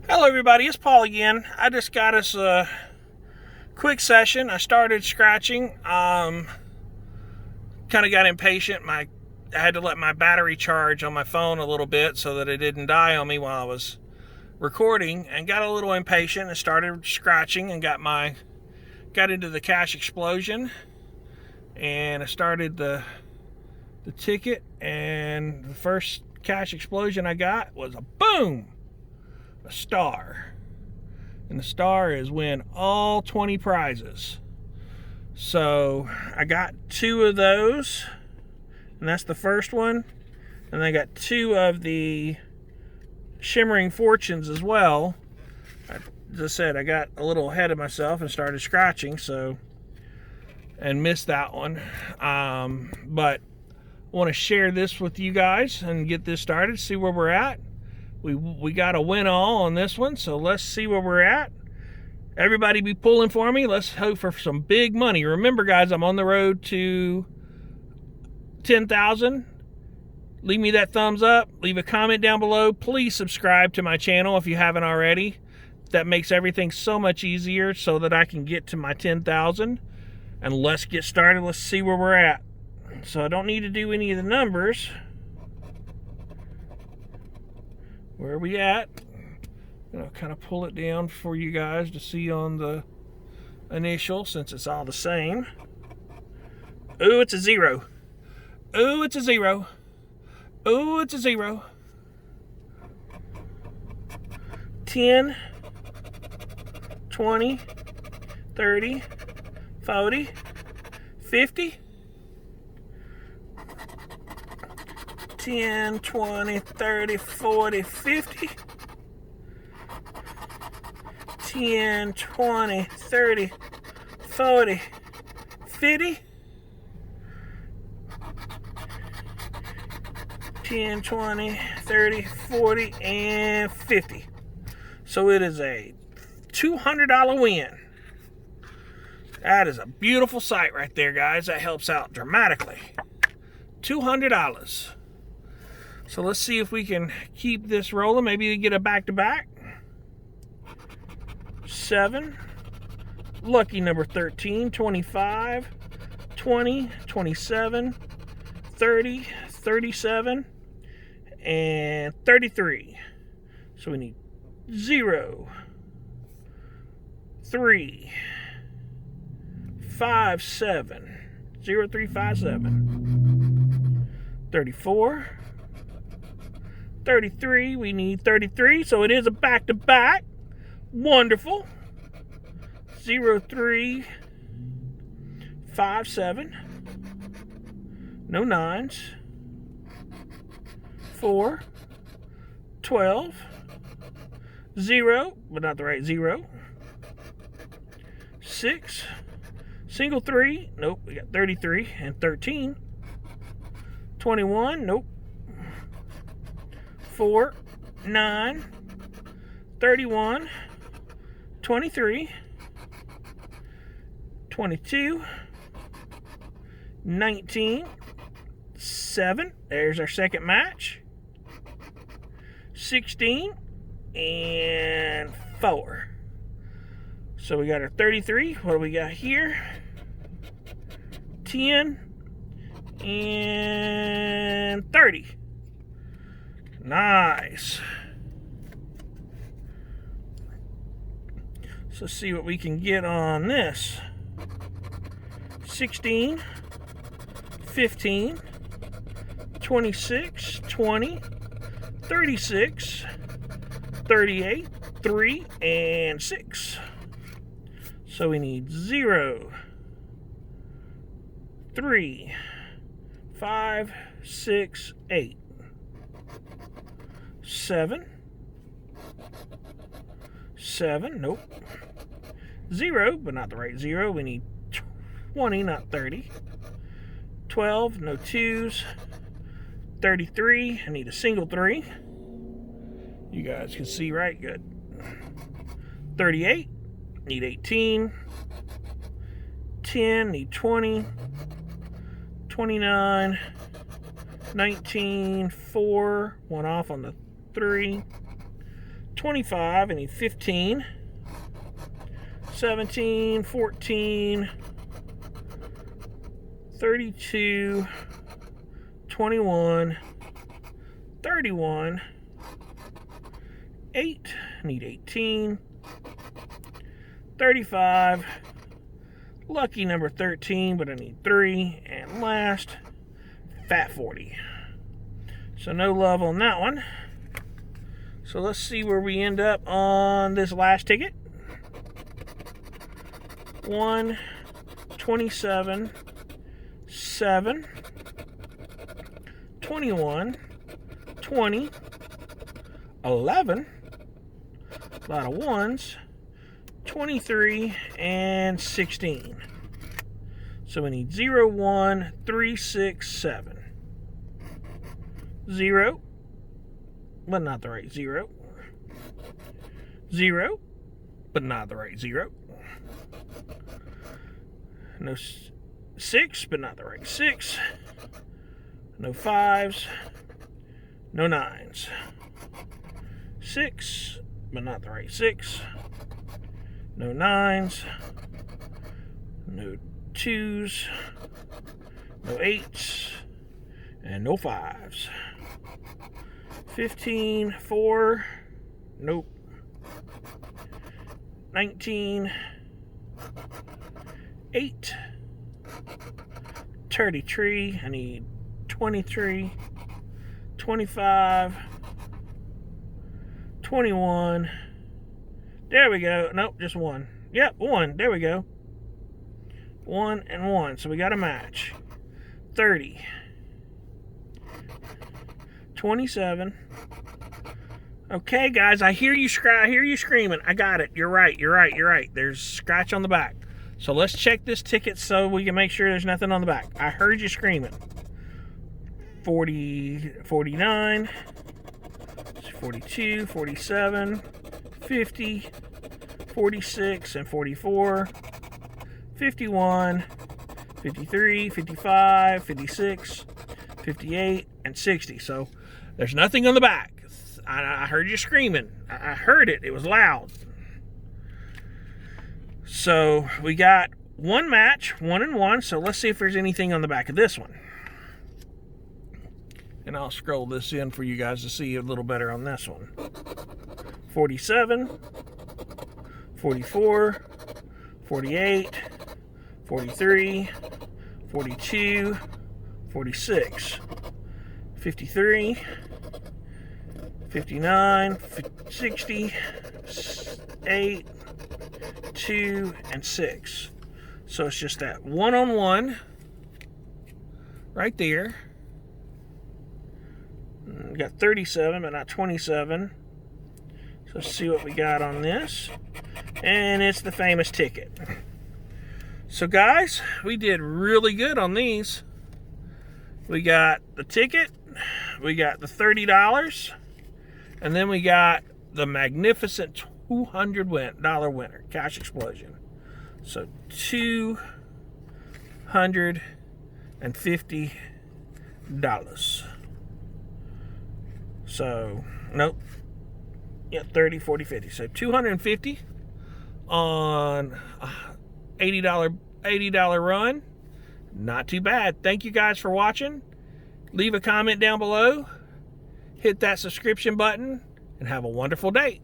Hello everybody, it's Paul again. I just got us a quick session. I started scratching. Kind of got impatient. I had to let my battery charge on my phone a little bit so that it didn't die on me while I was recording, and got a little impatient and started scratching and got into the cash explosion, and I started the ticket, and the first cash explosion I got was a boom, a star. And the star is win all 20 prizes. So I got 2 of those, and that's the first one. And I got 2 of the Shimmering Fortunes as well. As I said, I got a little ahead of myself and started scratching, and missed that one. But I want to share this with you guys and get this started, see where we're at. We got a win all on this one, so let's see where we're at. Everybody be pulling for me. Let's hope for some big money. Remember, guys, I'm on the road to 10,000. Leave me that thumbs up. Leave a comment down below. Please subscribe to my channel if you haven't already. That makes everything so much easier so that I can get to my 10,000. And let's get started. Let's see where we're at. So I don't need to do any of the numbers. Where are we at? I'll kind of pull it down for you guys to see on the initial, since it's all the same. Ooh, it's a 0. Ooh, it's a 0. Ooh, it's a 0. 10, 20, 30, 40, 50. 10, 20, 30, 40, 50. 10, 20, 30, 40, 50. 10, 20, 30, 40, and 50. So it is a $200 win. That is a beautiful sight right there, guys. That helps out dramatically. $200. So let's see if we can keep this rolling. Maybe we get a back-to-back. 7. Lucky number 13, 25, 20, 27, 30, 37, and 33. So we need 0, 3, 5, 7. 0, 3, 5, 7. 34. 33, we need 33, so it is a back-to-back. Wonderful. 0, 3, 5, 7. No 9s. 4, 12. 0, but not the right 0. 6. Single 3. Nope, we got 33 and 13. 21. Nope. 4, 9, 31, 23, 22, 19, 7. There's our second match. 16, and 4. So we got our 33. What do we got here? 10 and 30. Nice. So see what we can get on this. 16, 15, 26, 20, 36, 38, 3, and 6. So we need 0, 3, 5, 6, 8. 7, 7, nope. 0, but not the right 0. We need 20, not 30. 12, no 2s. 33, I need a single 3. You guys can see right good. 38, need 18. 10, need 20. 29, 19, 4, 1 off on the 3, 25, I need 15, 17, 14, 32, 21, 31, 8, I need 18, 35, lucky number 13, but I need 3, and last, fat 40. So no love on that one. So let's see where we end up on this last ticket. 1, 27, 7, 21, 20, 11, a lot of ones, 23, and 16. So we need 0, 1, 3, 6, 7. 0, but not the right 0. 0, but not the right 0. No 6, but not the right 6. No 5s. No 9s. 6, but not the right 6. No 9s. No 2s. No 8s. And no 5s. 15, 4. Nope. 19. 8. 33. I need 23. 25. 21. There we go. Nope, just 1. Yep, 1. There we go. 1 and 1. So we got a match. 30. 27. Okay, guys, I hear you screaming. I got it. You're right. There's scratch on the back. So let's check this ticket so we can make sure there's nothing on the back. I heard you screaming. 40, 49, 42, 47, 50, 46, and 44, 51, 53, 55, 56, 58, and 60. So there's nothing on the back. I heard you screaming. I heard it. It was loud. So we got one match, 1 and 1. So let's see if there's anything on the back of this one. And I'll scroll this in for you guys to see a little better on this one. 47, 44, 48, 43, 42, 46, 53, 59, 60, 8, 2, and 6. So it's just that one-on-one right there. We got 37, but not 27. So let's see what we got on this. And it's the famous ticket. So guys, we did really good on these. We got the ticket, we got the $30, and then we got the magnificent $200 winner, Cash Explosion. So $250. So, nope. Yeah, 30, 40, 50. So $250 on $80 run. Not too bad. Thank you guys for watching. Leave a comment down below. Hit that subscription button and have a wonderful day.